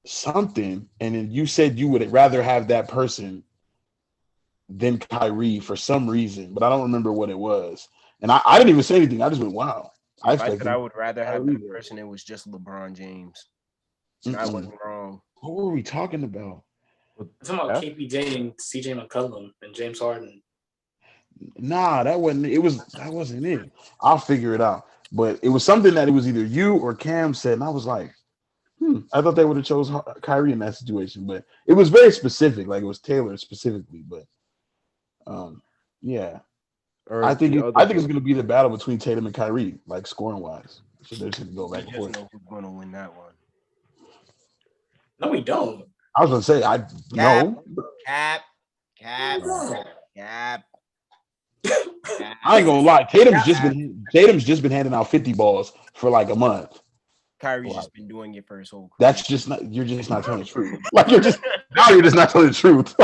something, and then you said you would rather have that person than Kyrie for some reason, but I don't remember what it was. And I didn't even say anything. I just went, wow. I said I would rather have that person. It was just LeBron James. And I wasn't wrong. What were we talking about? I'm talking about KPJ and CJ McCollum and James Harden. Nah, that wasn't it. I'll figure it out. But it was something that it was either you or Cam said, and I was like, I thought they would have chose Kyrie in that situation, but it was very specific. Like it was tailored specifically. But yeah, I think it's going to be the battle between Tatum and Kyrie, like scoring wise. So they're just going to go back and forth. Know who's going to win that one. No, we don't. I was going to say no. Cap. I ain't gonna lie. Tatum's just been handing out 50 balls for like a month. Kyrie's just been doing it for his whole career. That's just not. You're just not telling the truth. Like you're just not telling the truth.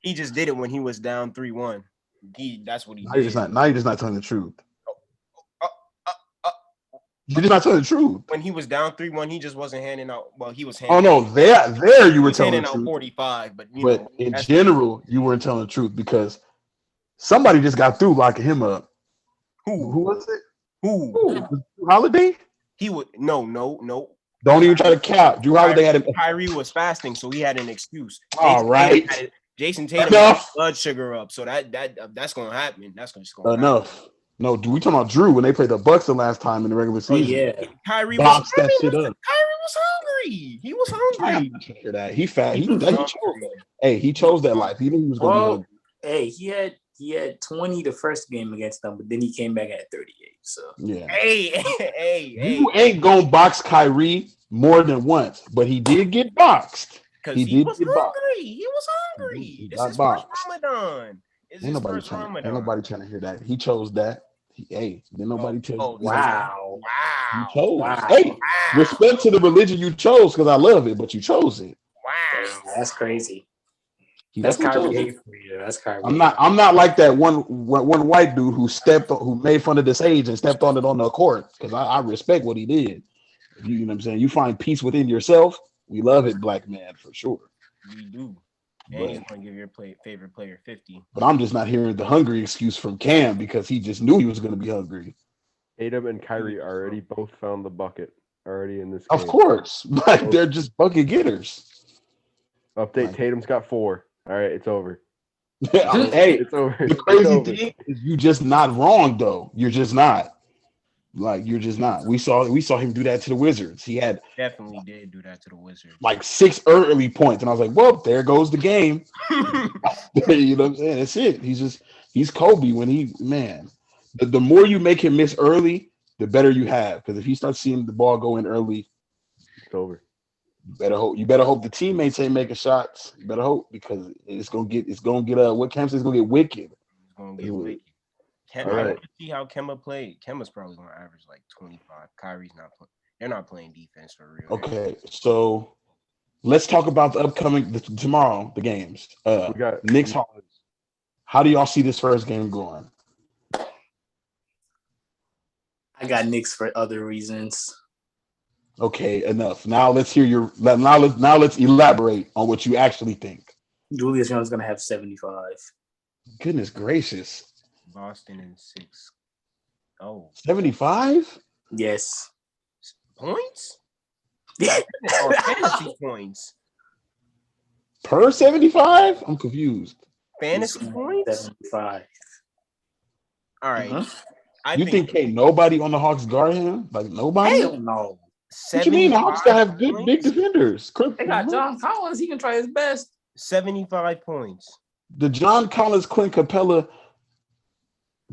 he just did it when he was down 3-1. That's what he did. Now you're just not telling the truth. You're just not telling the truth. When he was down 3-1, he just wasn't handing out. Well, he was handing. Oh no, there you were telling the truth. Handing out 45, but in general, you weren't telling the truth because somebody just got through locking him up. Who was it? Who? Holiday? He would no. Don't even try to cap. Drew Holiday had him. Kyrie was fasting, so he had an excuse. All right. Jason Tatum had blood sugar up, so that's gonna happen. That's gonna enough. Happen. No, we talking about Drew when they played the Bucks the last time in the regular season. Oh, yeah. Kyrie was hungry. He was hungry. Hear that. He fat. He chose that. Hey, he chose that life. He knew he was going to. Hey, he had 20 the first game against them, but then he came back at 38. So yeah. Hey. You ain't gonna box Kyrie more than once, but he did get boxed. Because he was hungry. He was hungry. This is first Ramadan. Ain't nobody trying to hear that. He chose that. Didn't nobody tell you. Wow. You chose. Wow. Hey, respect to the religion you chose because I love it, but you chose it. Wow. That's crazy. That's Kyrie for you. That's Kyrie. I'm not like that one white dude who made fun of this age and stepped on it on the court because I respect what he did. You know what I'm saying? You find peace within yourself. We love it, black man, for sure. We do. And he's going to give your favorite player 50. But I'm just not hearing the hungry excuse from Cam because he just knew he was going to be hungry. Tatum and Kyrie already both found the bucket already in this game. Of course. Like, they're just bucket getters. Update, Tatum's got 4. All right, it's over. Hey, It's over. the It's crazy over. thing is you just not wrong though. You're just not. Like you're just not. We saw him do that to the Wizards. He had Definitely did do that to the Wizards. like 6 early points, and I was like, "Well, there goes the game." You know what I'm saying? That's it. He's Kobe when the more you make him miss early, the better you have. Because if he starts seeing the ball go in early, It's over. you better hope the teammates ain't making shots. You better hope because it's gonna get what Cam says, it's gonna get wicked. It's gonna get wicked. I right. want to see how Kemba played. Kemba's probably gonna average like 25. Kyrie's not playing. They're not playing defense for real. Okay, so let's talk about the upcoming tomorrow, the games. We got Knicks Hawks. How do y'all see this first game going? I got Knicks for other reasons. Okay, enough. Now let's hear let's elaborate on what you actually think. Julius Randle's gonna have 75. Goodness gracious. Boston in 6. Oh, 75? Yes. points? Yeah. Or fantasy points? Per 75? I'm confused. Fantasy points? 75. All right. Mhm. You think can't nobody on the Hawks guard him? Like nobody? Hell no. What you mean? The Hawks gotta have good big defenders. They got John Collins. He can try his best. 75 points. The John Collins Clint Capella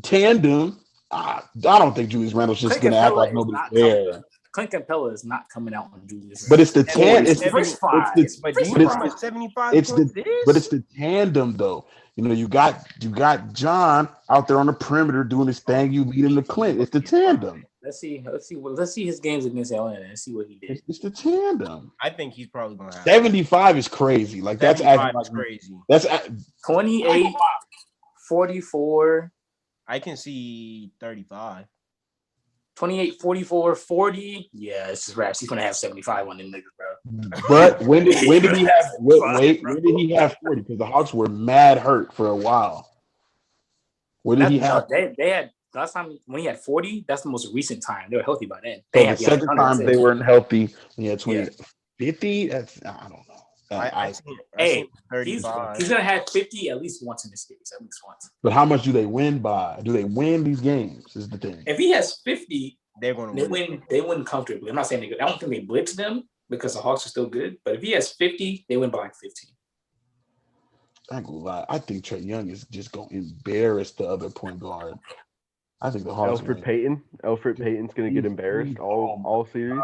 tandem. I don't think Julius Randle's just Clint gonna act Capella like is nobody's not there. Clint Capella is not coming out on Julius. But it's the Randle. tandem. It's First five. But do you but know it's how the- much 75 it's points the it is? but it's the tandem though. You know, you got John out there on the perimeter doing his thing. You lead him to Clint. It's the tandem. Let's see his games against Atlanta and see what he did. It's the tandem. I think he's probably going to have 75 is crazy. Like that's 75 acting is like crazy. that's 28, 44, I can see 35. 28, 44, 40. Yeah, it's just raps. He's gonna have 75 on them niggas, bro. But when did he have when did he have 40? Because the Hawks were mad hurt for a while. When did he have? They had last time when he had 40. That's the most recent time they were healthy by then. So the second time they weren't healthy when he had 20, 50. That's I don't know. I seen he's 35. gonna have 50 at least once in this series, at least once. But how much do they win by? Do they win these games? Is the thing. If he has 50, They're going to win. They win comfortably. I'm not saying they good. I don't think they blitz them because the Hawks are still good. But if he has 50, they win by like 15. I ain't gonna lie. I think Trae Young is just gonna embarrass the other point guard. I think the Hawks. Alfred Payton's gonna get embarrassed all series.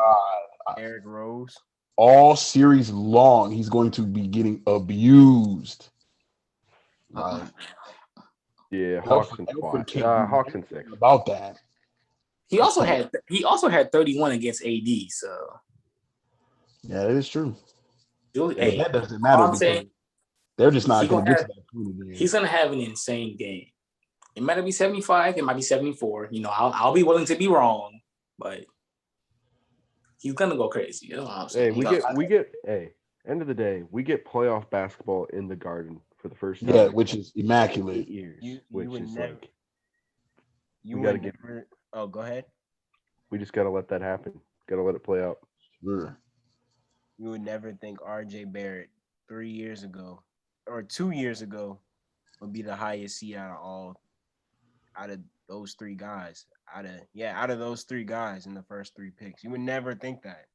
Eric Rose. All series long, he's going to be getting abused. Yeah, Hawks and squad. Hawks and 6. About that. He also had 31 against AD. So yeah, that is true. Hey, that doesn't matter because they're just not going to get to that point again. He's going to have an insane game. It might be 75. It might be 74. You know, I'll be willing to be wrong, but he's going to go crazy. You know what I'm saying? End of the day, we get playoff basketball in the Garden for the first time. Yeah, which is immaculate. 8 years. Oh, go ahead. We just got to let that happen. Got to let it play out. Sure. You would never think R.J. Barrett 3 years ago or 2 years ago would be the highest seed out of those three guys. Out of those three guys in the first 3 picks. You would never think that.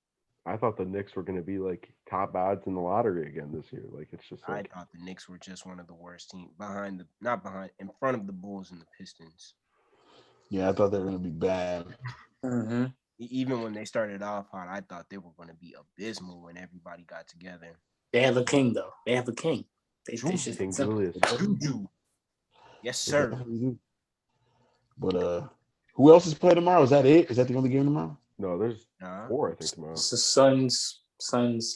I thought the Knicks were going to be like top odds in the lottery again this year. Like it's just like I thought the Knicks were just one of the worst teams in front of the Bulls and the Pistons. Yeah, I thought they were going to be bad. Mm-hmm. Even when they started off hot, I thought they were going to be abysmal when everybody got together. They have a king, though. They have a king. King Julius. Juju. Yes, sir. But who else is playing tomorrow? Is that it? Is that the only game tomorrow? No, there's 4, I think, tomorrow. It's the Suns,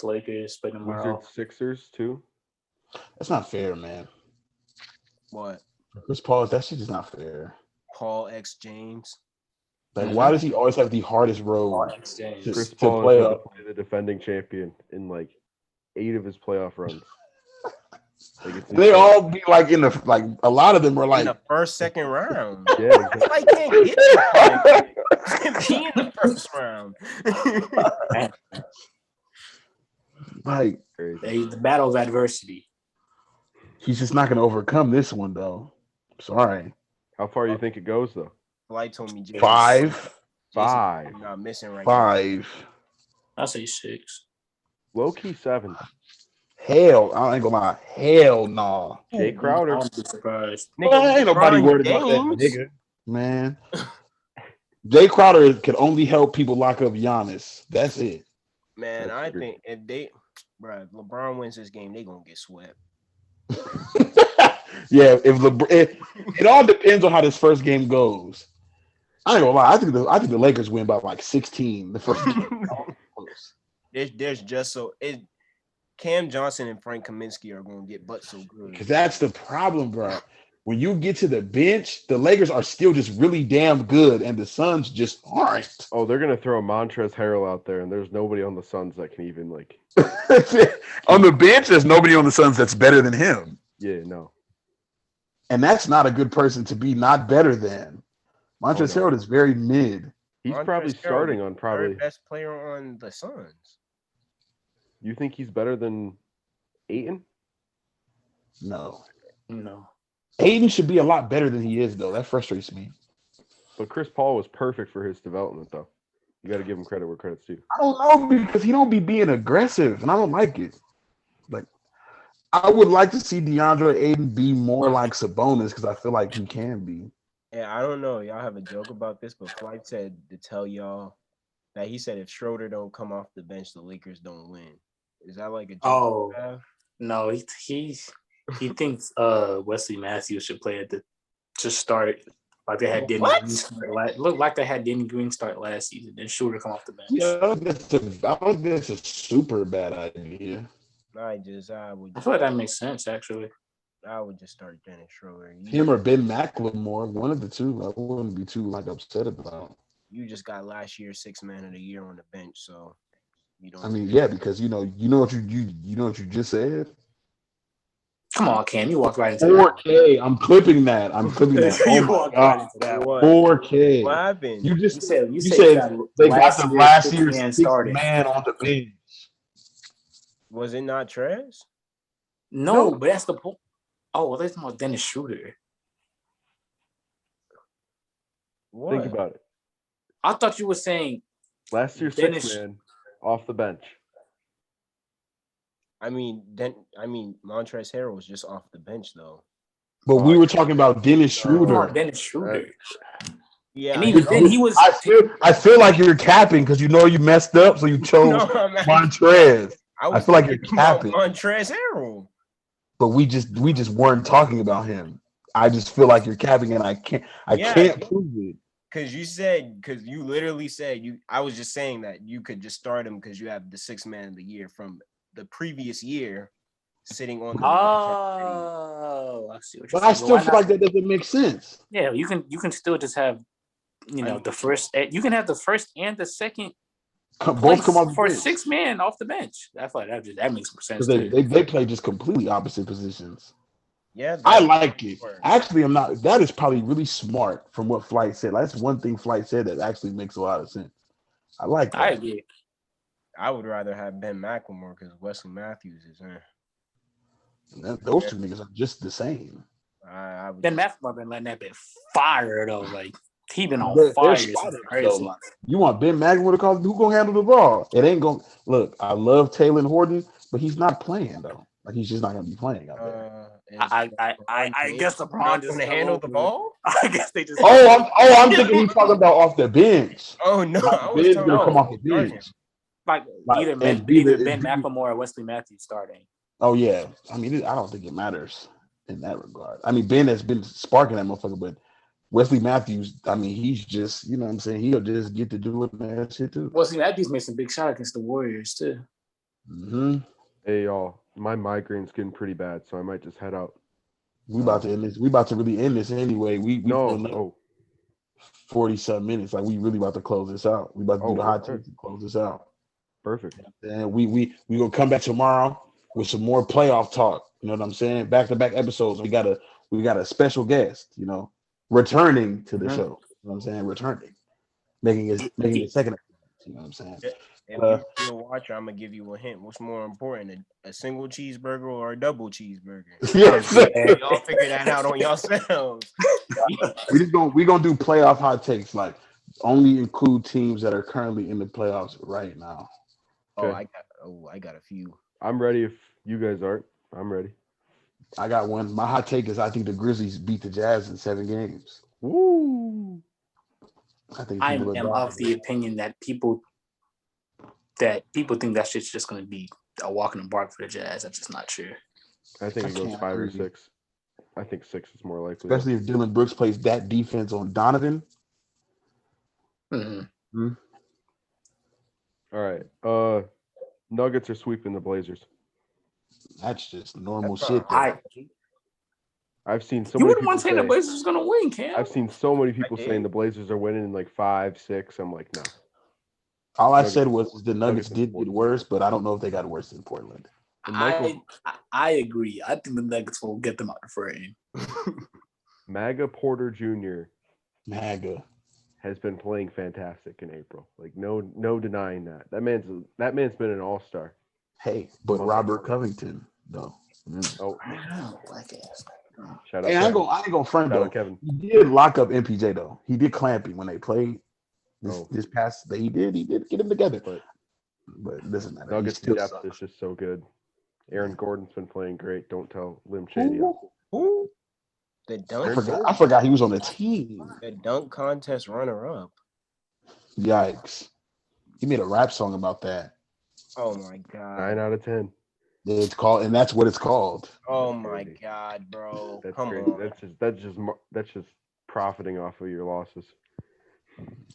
Lakers play tomorrow. Wizards, Sixers, too. That's not fair, man. What? Chris Paul, that shit is not fair. Paul X James. Like, why does he always have the hardest road Chris Paul play is up? play the defending champion in like 8 of his playoff runs. They all be like in the like. A lot of them are like in the first, second round. Yeah, exactly. I can't get it. Be in the first round. like The battle of adversity. He's just not going to overcome this one, though. Sorry. How far do you think it goes, though? Flight told me Jason. 5. Jason Five. not missing right 5. I'll say 6. Low key 7. Hell, I ain't gonna lie. Hell no. Jay Crowder. I wouldn't be surprised. now. Well, ain't nobody LeBron worried about that James? nigga, man. Jay Crowder can only help people lock up Giannis. That's it. Man, That's I true. think if LeBron wins this game, they gonna get swept. Yeah, it all depends on how this first game goes. I ain't gonna lie. I think the Lakers win by like 16 the first game. There's just so it. Cam Johnson and Frank Kaminsky are gonna get butt so good. Because that's the problem, bro. When you get to the bench, the Lakers are still just really damn good, and the Suns just aren't. Oh, they're gonna throw Montrezl Harrell out there, and there's nobody on the Suns that can even like. On the bench, there's nobody on the Suns that's better than him. Yeah, no. And that's not a good person to be not better than. Montrezl Harrell is very mid. He's Montrezl probably Harrell, starting on Third probably. best player on the Suns. You think he's better than Ayton? No. No. Aiden should be a lot better than he is, though. That frustrates me. But Chris Paul was perfect for his development, though. You got to give him credit where credit's due. I don't know because he don't be being aggressive, and I don't like it. Like, I would like to see DeAndre Ayton be more like Sabonis because I feel like he can be. Yeah, I don't know. Y'all have a joke about this, but Flight said to tell y'all that he said if Schroeder don't come off the bench, the Lakers don't win. Is that like a joke? Oh. you have? No, he thinks Wesley Matthews should play at to start like they had Denny What? Green start looked like they had Denny Green start last season, then Shooter come off the bench. Yeah, I don't think that's a super bad idea. I would I feel like that makes sense actually. I would just start Dennis Schroeder. Him or Ben McLemore, one of the two. I wouldn't be too upset about. You just got last year's 6th man of the year on the bench, so you don't. I mean, yeah, because you know what you just said. Come on, Cam, you walked right into that. 4K. I'm clipping that. Oh You my walked god. right into that. What? 4K. What happened? You You said they got the last year's year's sixth sixth man on the bench. Was it not Trez? No, but that's the point. Oh, well, that's more Dennis Schroeder. What? Think about it. I thought you were saying Last year's Dennis- 6th man off the bench. I mean, Montrezl Harrell was just off the bench though. But we were talking about Dennis come Schroeder. on, Dennis Schroeder. Yeah, And even then, he was. I feel like you're capping because you know you messed up, so you chose No, I'm not- Montrez. was feel like you're thinking about capping. Montrezl Harrell. But we just weren't talking about him. I just feel like you're capping, and I can't prove it. Because you literally said I was just saying that you could just start him because you have the 6th man of the year from the previous year sitting on the Oh, I see what you're But I saying. still feel like that doesn't make sense. Yeah, you can still just have, the first. You can have the first and the second. Both come off the for bench. 6 man off the bench. I feel like that makes more sense. Because they play just completely opposite positions. Yeah, I like it. works. Actually, I'm not. That is probably really smart from what Flight said. That's one thing Flight said that actually makes a lot of sense. I like that. I agree. I would rather have Ben McLemore because Wesley Matthews is in. Those two niggas are just the same. I would Then McLemore been letting that bit fire though. Like he been on They're fire. spotted, It's crazy. though, like, you want Ben McLemore to call? Who gonna handle the ball? It ain't gonna look. I love Taylor Horton, but he's not playing though. Like he's just not gonna be playing out there. I guess LeBron just going to handle the ball. I guess they just. I'm thinking he's talking about off the bench. Oh no, I was Ben's talking gonna come about off the bench. like either and Ben McLemore or Wesley Matthews starting. Oh yeah, I mean I don't think it matters in that regard. I mean Ben has been sparking that motherfucker, but Wesley Matthews, I mean he's just what I'm saying, he'll just get to do that shit too. Wesley Matthews made some big shot against the Warriors too. Mm-hmm. Hey y'all, my migraine's getting pretty bad, so I might just head out. We about to end this. We about to really end this anyway. We No. 40-something minutes. Like we really about to close this out. We about to do the hot takes and close this out. Perfect. And we gonna come back tomorrow with some more playoff talk. You know what I'm saying? Back-to-back episodes. We got a special guest, returning to the show. You know what I'm saying? Returning. Making his second episode. You know what I'm saying? if you're a watcher, I'm gonna give you a hint. What's more important, a single cheeseburger or a double cheeseburger? Yes. Y'all figure that out on yourselves. we gonna do playoff hot takes. Like only include teams that are currently in the playoffs right now. Okay. I got a few. I'm ready if you guys aren't. I'm ready. I got one. My hot take is I think the Grizzlies beat the Jazz in 7 games. Woo! I think I people am are of the opinion that people think that shit's just going to be a walk in the park for the Jazz. That's just not true. I think I it goes can't 5 or agree. 6. I think 6 is more likely. Especially if Dylan Brooks plays that defense on Donovan. Mm-hmm. All right. Nuggets are sweeping the Blazers. That's just normal That's shit. I've seen so You many wouldn't people want to say the say. Blazers was going to win, Cam. I've seen so many people did. saying the Blazers are winning in like 5, 6. I'm like, no. All I Nuggets- said was the Nuggets Nuggets did get worse, but I don't know if they got worse than Portland. And Michael I agree. I think the Nuggets will get them out of the frame. Maga Porter Jr. MAGA. has been playing fantastic in April. Like no denying that. That man's been an all-star. Hey, but Robert Covington, though. Oh, Black ass. shout out Hey, I ain't Kevin. gonna front Shout though. out Kevin. He did lock up MPJ though. He did clamp him when they played. Oh. This past he did get him together. But But listen, man, he Nuggets still depth sucks. is just so good. Aaron Gordon's been playing great. Don't tell Lim Shady. Who? The I forgot he was on the team. The dunk contest runner-up. Yikes! He made a rap song about that. Oh my god. 9 out of 10. It's called, and that's what it's called. Oh That's my crazy. god, bro. That's Come crazy. on. That's just profiting off of your losses.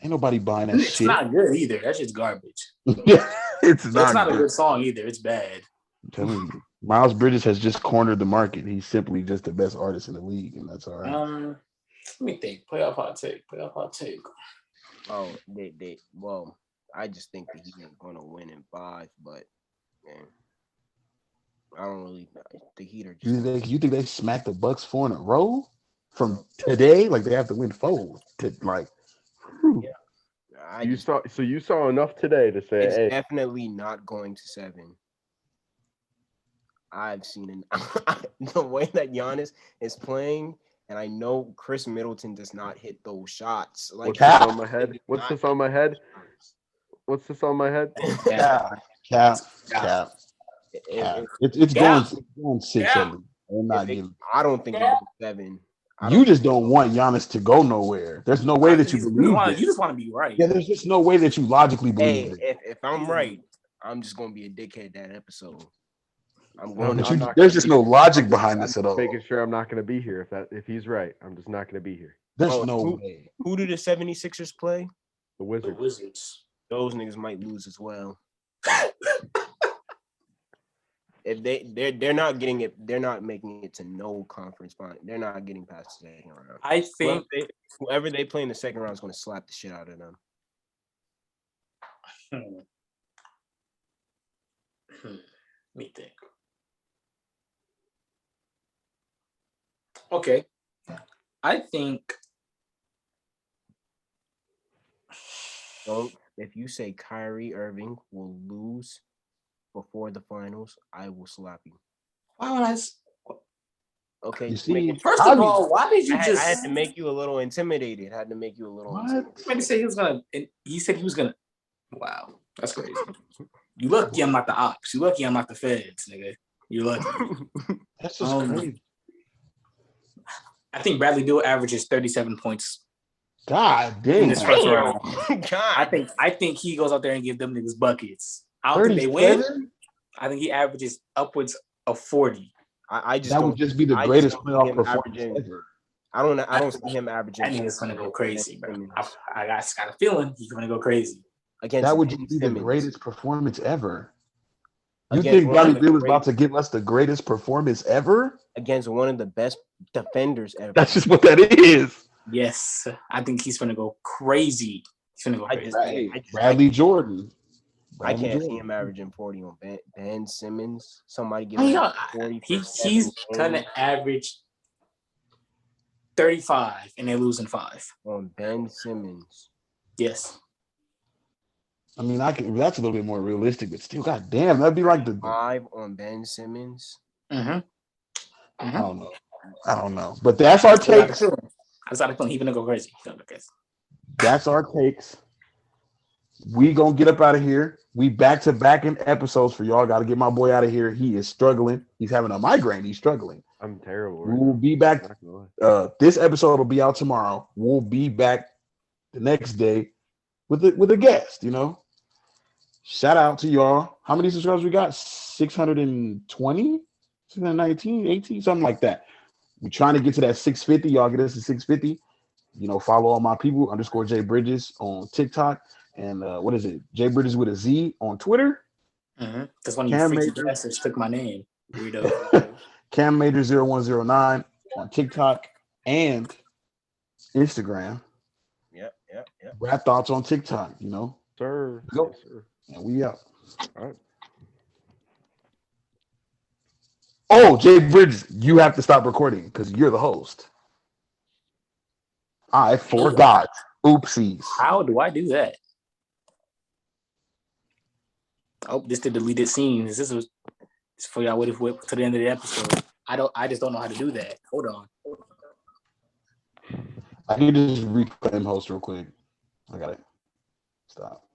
Ain't nobody buying that It's shit. not good either. That's just garbage. It's not a good. good song either. It's bad. I'm telling you, Miles Bridges has just cornered the market. He's simply just the best artist in the league, and that's all right. Let me think. Playoff hot take. Oh, well, I just think that he's gonna win in 5, but man, I don't really the Heat are just You think they smacked the Bucks 4 in a row from today? Like they have to win 4 to like. Whew. You saw enough today to say, it's hey, definitely not going to 7. I've seen the way that Giannis is playing, and I know Chris Middleton does not hit those shots. Like what's this on my head? What's this on my head? What's this on my head? Cap. It's going 6 at least. I'm not giving. I don't think it goes 7. You just don't want Giannis to go nowhere. There's no way that you believe it. You just want to be right. Yeah, there's just no way that you logically believe Hey, it. if I'm right, I'm just gonna be a dickhead that episode. There's just no logic behind this at all. Making sure I'm not going to be here if he's right. I'm just not going to be here. There's no way. Who do the 76ers play? The Wizards. The Wizards. Those niggas might lose as well. If they're not getting it, they're not making it to no conference final. They're not getting past the second round. I think whoever they play in the second round is going to slap the shit out of them. Let me think. Okay. I think If you say Kyrie Irving will lose before the finals, I will slap you. why would I? Okay. You see, First of all, why did you I just? had to make you a little intimidated. I had to make you a little. Maybe say he was gonna. He said he was gonna. Wow, that's crazy. You lucky I'm not the ops. You lucky I'm not the feds, nigga. You're lucky. That's just crazy. I think Bradley Beal averages 37 points God damn. in this first round. God. I think he goes out there and gives them niggas buckets. I don't think they win. 37? I think he averages upwards of 40. That would just be the greatest playoff performance ever. I don't see him averaging. I think it's gonna go crazy, bro. I just got a feeling he's gonna go crazy. That would just be the greatest performance ever. You Against think Bradley Beal is about to give us the greatest performance ever? Against one of the best defenders ever. That's just what that is. Yes, I think he's gonna go crazy. He's gonna go crazy. Bradley Jordan. I can't see him averaging 40 on Ben Simmons. Somebody give him 40. He's gonna average 35 and they lose in 5. On Ben Simmons. Yes. I mean, I can. That's a little bit more realistic, but still, god damn, that'd be like the 5 on Ben Simmons. Mm-hmm. I don't know. I don't know. But that's our takes. I just had a feeling he's gonna go crazy. That's our takes. We gonna get up out of here. We back to back in episodes for y'all. Got to get my boy out of here. He is struggling. He's having a migraine. He's struggling. I'm terrible. We will be back. This episode will be out tomorrow. We'll be back the next day with a guest. You know. Shout out to y'all. How many subscribers we got? 620, 619, 18, something like that. We're trying to get to that 650. Y'all get us to 650. You know, follow all my people _J Bridges on TikTok. And what is it? J Bridges with a Z on Twitter. Because when you freaky bastards took my name, weirdo. Cam Major 0109 on TikTok and Instagram. Yep. Rap Thoughts on TikTok, you know. Sir. Go. Yes, sir. And we out. All right. Oh, Jay Bridges, you have to stop recording because you're the host. I forgot. Oopsies. How do I do that? Oh, this the deleted scenes. This was for y'all waiting for to the end of the episode. I just don't know how to do that. Hold on. I can just reclaim host real quick. I got it. Stop.